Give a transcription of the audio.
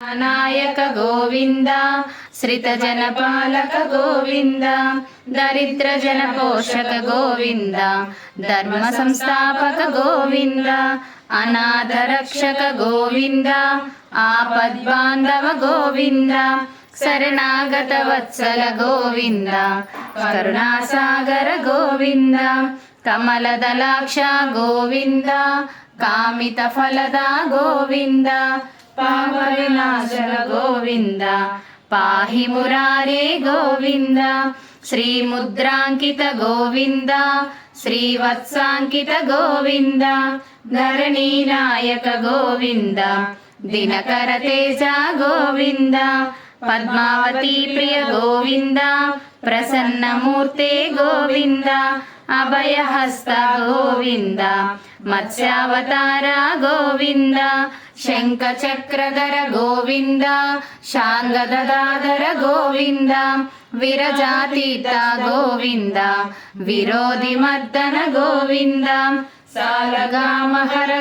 నాయక గోవింద శ్రితజన పాలక గోవింద దరిద్ర జన పోషక గోవింద ధర్మ సంస్థాపక గోవింద అనాథ రక్షక గోవింద ఆపద్బాంధవ గోవింద శరణాగత వత్సల గోవింద కరుణాసాగర గోవింద కమలదలాక్ష గోవింద కామిత ఫలద గోవింద పాప వినాశన గోవింద పాహి మురారే గోవింద శ్రీముద్రాంకిత గోవింద శ్రీవత్సాంకిత గోవింద ధరణీ నాయక గోవింద దినకర తేజ గోవింద పద్మావతి ప్రియ గోవింద ప్రసన్నమూర్తే గోవింద అభయహస్త గోవింద మత్స్యావతార గోవింద శంఖ చక్రధర గోవింద శాంగదాధర గోవింద విరజాతీత గోవింద విరోధి మర్దన గోవింద సాలగామహర